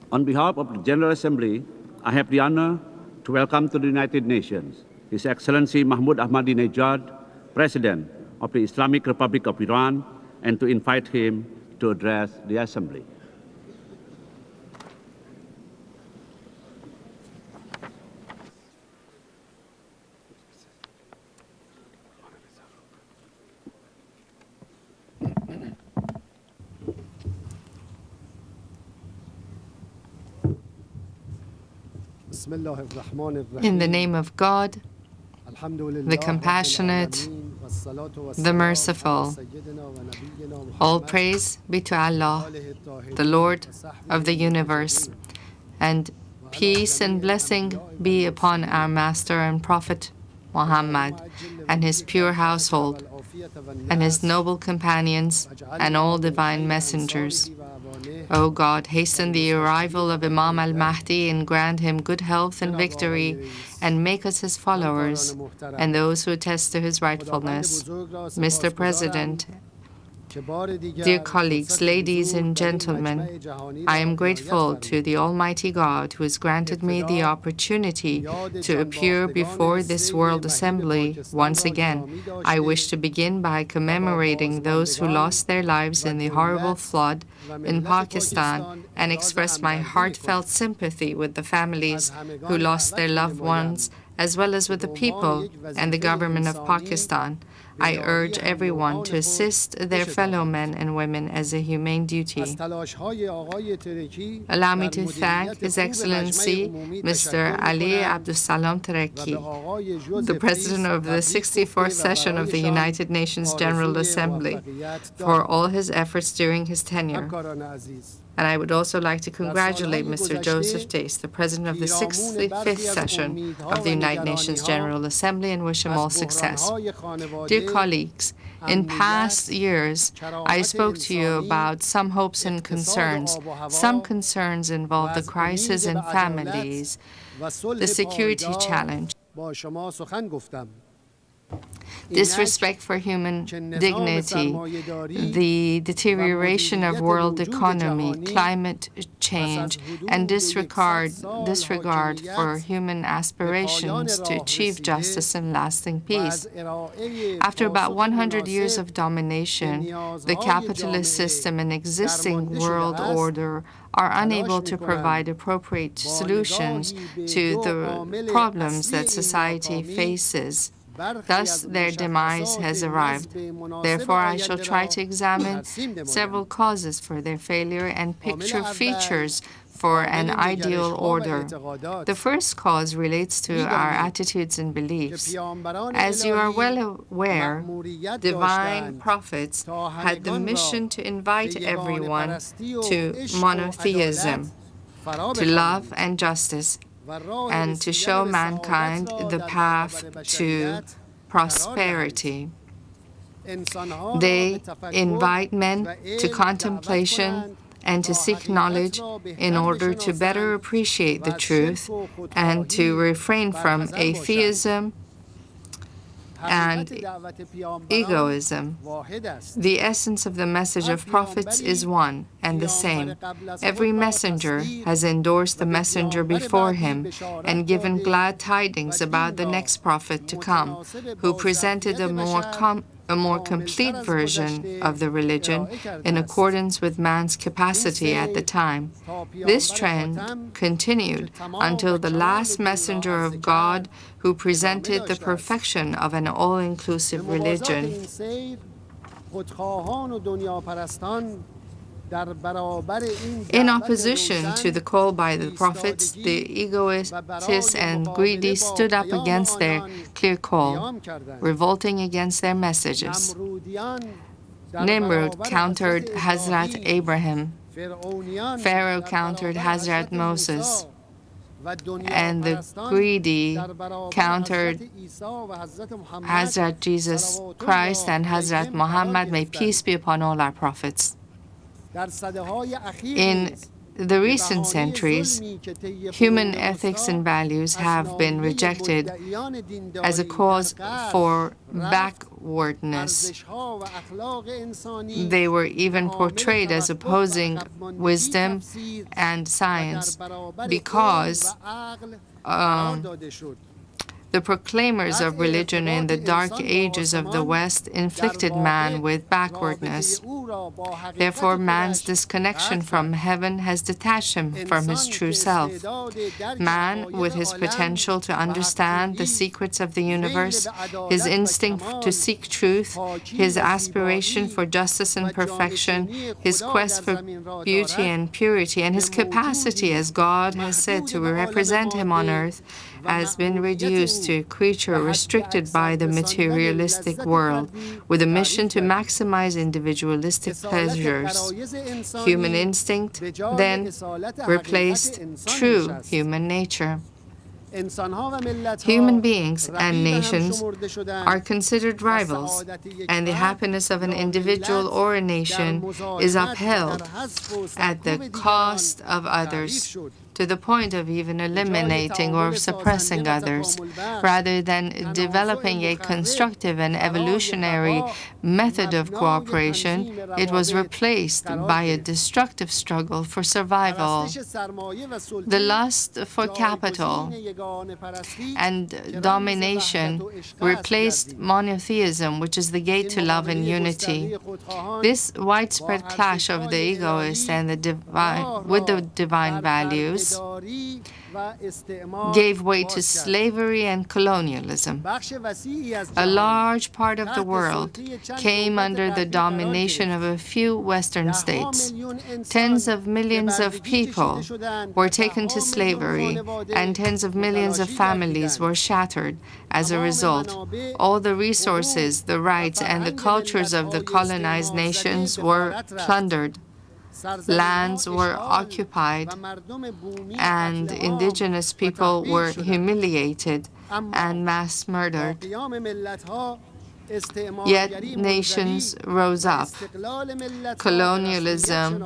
On behalf of the General Assembly, I have the honor to welcome to the United Nations His Excellency Mahmoud Ahmadinejad, President of the Islamic Republic of Iran, and to invite him to address the Assembly. In the name of God, the compassionate, the merciful, all praise be to Allah, the Lord of the universe, and peace and blessing be upon our Master and Prophet Muhammad and his pure household, and his noble companions and all divine messengers. O God, hasten the arrival of Imam al-Mahdi and grant him good health and victory, and make us his followers and those who attest to his rightfulness. Mr. President, dear colleagues, ladies and gentlemen, I am grateful to the Almighty God who has granted me the opportunity to appear before this World Assembly once again. I wish to begin by commemorating those who lost their lives in the horrible flood in Pakistan and express my heartfelt sympathy with the families who lost their loved ones, as well as with the people and the government of Pakistan. I urge everyone to assist their fellow men and women as a humane duty. Allow me to thank His Excellency Mr. Ali Abdussalam Tareki, the President of the 64th session of the United Nations General Assembly, for all his efforts during his tenure. And I would also like to congratulate Mr. Joseph Dace, the President of the 65th session of the United Nations General Assembly, and wish him all success. Dear colleagues, in past years, I spoke to you about some hopes and concerns. Some concerns involve the crisis in families, the security challenge, disrespect for human dignity, the deterioration of world economy, climate change, and disregard for human aspirations to achieve justice and lasting peace. After about 100 years of domination, the capitalist system and existing world order are unable to provide appropriate solutions to the problems that society faces. Thus, their demise has arrived. Therefore, I shall try to examine several causes for their failure and picture features for an ideal order. The first cause relates to our attitudes and beliefs. As you are well aware, divine prophets had the mission to invite everyone to monotheism, to love and justice, and to show mankind the path to prosperity. They invite men to contemplation and to seek knowledge in order to better appreciate the truth and to refrain from atheism and egoism. The essence of the message of prophets is one and the same. Every messenger has endorsed the messenger before him and given glad tidings about the next prophet to come, who presented a more complete version of the religion in accordance with man's capacity at the time. This trend continued until the last messenger of God, who presented the perfection of an all-inclusive religion. In opposition to the call by the prophets, the egoists and greedy stood up against their clear call, revolting against their messages. Nimrod countered Hazrat Abraham. Pharaoh countered Hazrat Moses. And the greedy countered Hazrat Jesus Christ and Hazrat Muhammad. May peace be upon all our prophets. In the recent centuries, human ethics and values have been rejected as a cause for backwardness. They were even portrayed as opposing wisdom and science because the proclaimers of religion in the dark ages of the West inflicted man with backwardness. Therefore, man's disconnection from heaven has detached him from his true self. Man, with his potential to understand the secrets of the universe, his instinct to seek truth, his aspiration for justice and perfection, his quest for beauty and purity, and his capacity, as God has said, to represent him on earth, has been reduced to a creature restricted by the materialistic world, with a mission to maximize individualistic pleasures. Human instinct then replaced true human nature. Human beings and nations are considered rivals, and the happiness of an individual or a nation is upheld at the cost of others, to the point of even eliminating or suppressing others. Rather than developing a constructive and evolutionary method of cooperation, it was replaced by a destructive struggle for survival. The lust for capital and domination replaced monotheism, which is the gate to love and unity. This widespread clash of the egoist and the divine with the divine values gave way to slavery and colonialism. A large part of the world came under the domination of a few Western states. Tens of millions of people were taken to slavery, and tens of millions of families were shattered as a result. All the resources, the rights, and the cultures of the colonized nations were plundered. Lands were occupied, and indigenous people were humiliated and mass murdered. Yet nations rose up. Colonialism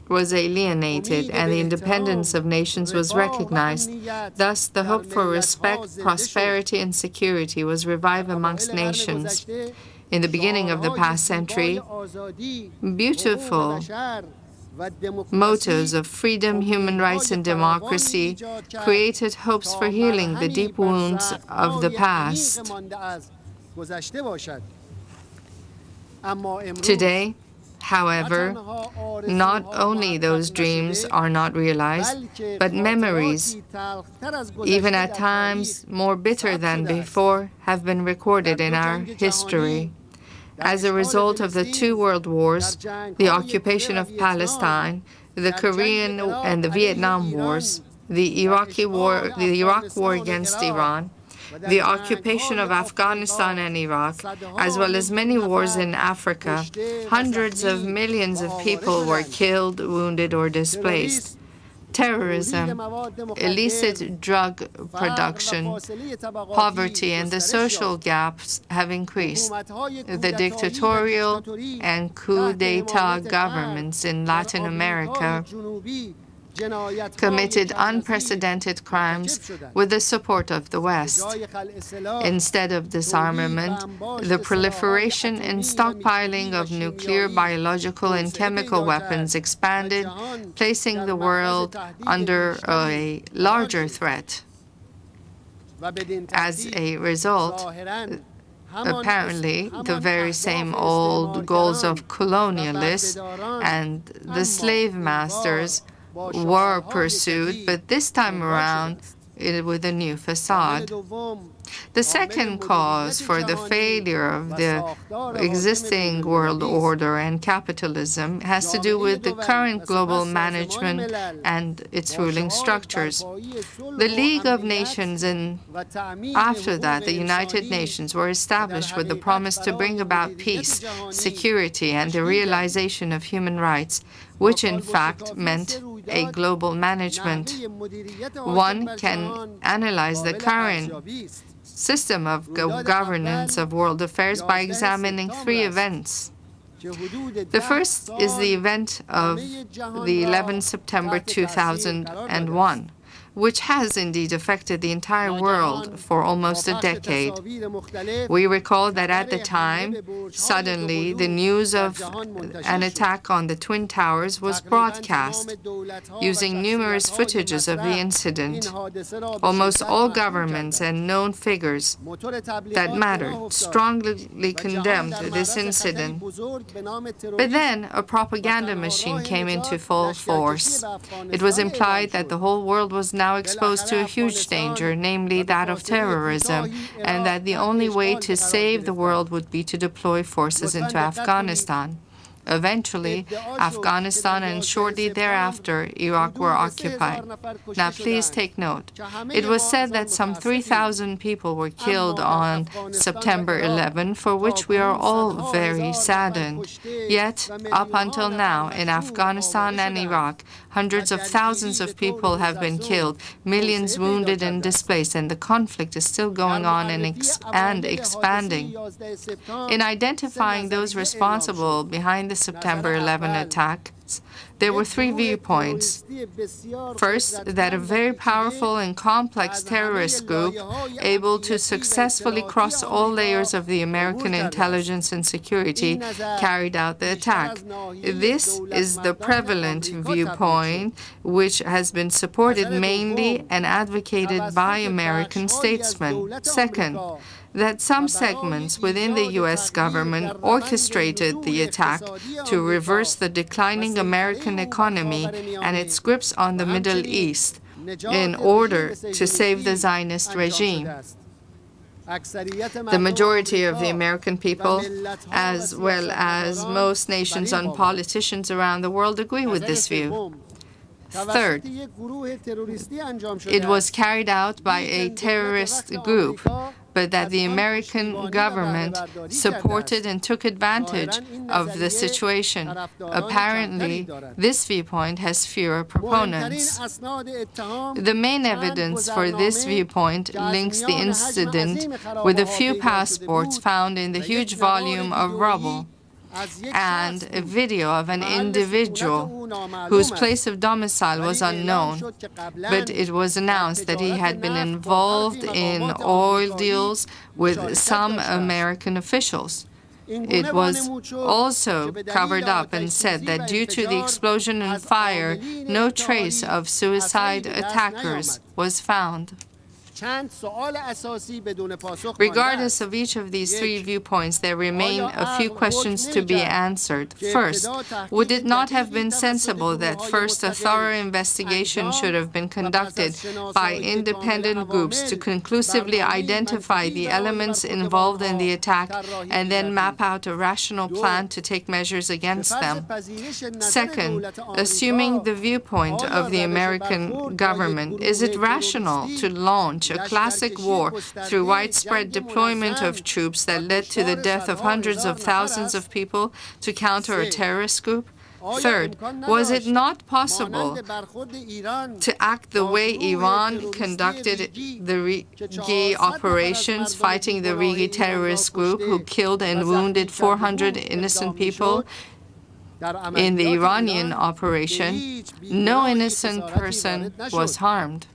was alienated, and the independence of nations was recognized. Thus, the hope for respect, prosperity, and security was revived amongst nations. In the beginning of the past century, beautiful motives of freedom, human rights, and democracy created hopes for healing the deep wounds of the past. Today, however, not only those dreams are not realized, but memories, even at times more bitter than before, have been recorded in our history. As a result of the two world wars, the occupation of Palestine, the Korean and the Vietnam wars, the Iraq war against Iran, the occupation of Afghanistan and Iraq, as well as many wars in Africa, hundreds of millions of people were killed, wounded, or displaced. Terrorism, illicit drug production, poverty, and the social gaps have increased. The dictatorial and coup d'etat governments in Latin America committed unprecedented crimes with the support of the West. Instead of disarmament, the proliferation and stockpiling of nuclear, biological, and chemical weapons expanded, placing the world under a larger threat. As a result, apparently, the very same old goals of colonialists and the slave masters were pursued, but this time around with a new facade. The second cause for the failure of the existing world order and capitalism has to do with the current global management and its ruling structures. The League of Nations and after that the United Nations were established with the promise to bring about peace, security, and the realization of human rights, which in fact meant a global management. One can analyze the current system of governance of world affairs by examining three events. The first is the event of the 11th September 2001, which has indeed affected the entire world for almost a decade. We recall that at the time, suddenly the news of an attack on the Twin Towers was broadcast, using numerous footages of the incident. Almost all governments and known figures that mattered strongly condemned this incident. But then a propaganda machine came into full force. It was implied that the whole world was now exposed to a huge danger, namely that of terrorism, and that the only way to save the world would be to deploy forces into Afghanistan. Eventually, Afghanistan and shortly thereafter, Iraq were occupied. Now, please take note. It was said that some 3,000 people were killed on September 11, for which we are all very saddened. Yet, up until now, in Afghanistan and Iraq, hundreds of thousands of people have been killed, millions wounded and displaced, and the conflict is still going on and expanding. In identifying those responsible behind the September 11 attacks, there were three viewpoints. First, that a very powerful and complex terrorist group able to successfully cross all layers of the American intelligence and security carried out the attack. This is the prevalent viewpoint, which has been supported mainly and advocated by American statesmen. Second, that some segments within the U.S. government orchestrated the attack to reverse the declining American economy and its grips on the Middle East in order to save the Zionist regime. The majority of the American people, as well as most nations and politicians around the world, agree with this view. Third, it was carried out by a terrorist group, but that the American government supported and took advantage of the situation. Apparently, this viewpoint has fewer proponents. The main evidence for this viewpoint links the incident with a few passports found in the huge volume of rubble and a video of an individual whose place of domicile was unknown, but it was announced that he had been involved in oil deals with some American officials. It was also covered up and said that due to the explosion and fire, no trace of suicide attackers was found. Regardless of each of these three viewpoints, there remain a few questions to be answered. First, would it not have been sensible that first a thorough investigation should have been conducted by independent groups to conclusively identify the elements involved in the attack and then map out a rational plan to take measures against them? Second, assuming the viewpoint of the American government, is it rational to launch a classic war through widespread deployment of troops that led to the death of hundreds of thousands of people to counter a terrorist group? Third, was it not possible to act the way Iran conducted the Rigi operations, fighting the Rigi terrorist group who killed and wounded 400 innocent people? In the Iranian operation, no innocent person was harmed.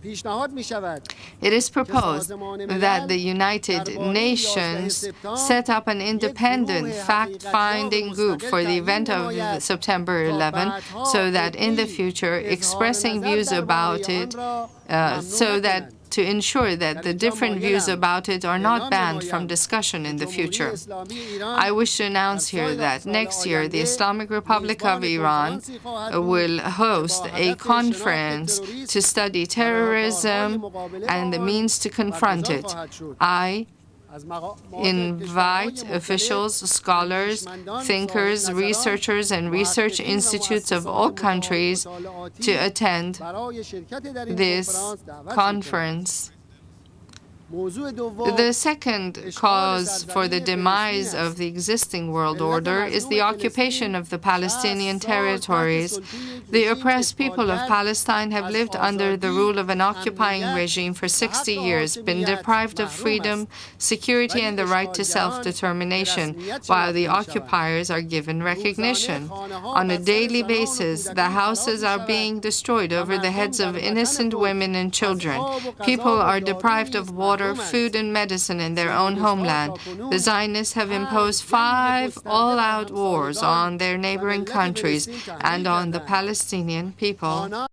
It is proposed that the United Nations set up an independent fact-finding group for the event of September 11 so that in the future expressing views about it, to ensure that the different views about it are not banned from discussion in the future. I wish to announce here that next year the Islamic Republic of Iran will host a conference to study terrorism and the means to confront it. I invite officials, scholars, thinkers, researchers, and research institutes of all countries to attend this conference The second cause for the demise of the existing world order is the occupation of the Palestinian territories. The oppressed people of Palestine have lived under the rule of an occupying regime for 60 years, been deprived of freedom, security, and the right to self-determination, while the occupiers are given recognition. On a daily basis, the houses are being destroyed over the heads of innocent women and children. People are deprived of water, food, and medicine in their own homeland. The Zionists have imposed 5 all-out wars on their neighboring countries and on the Palestinian people.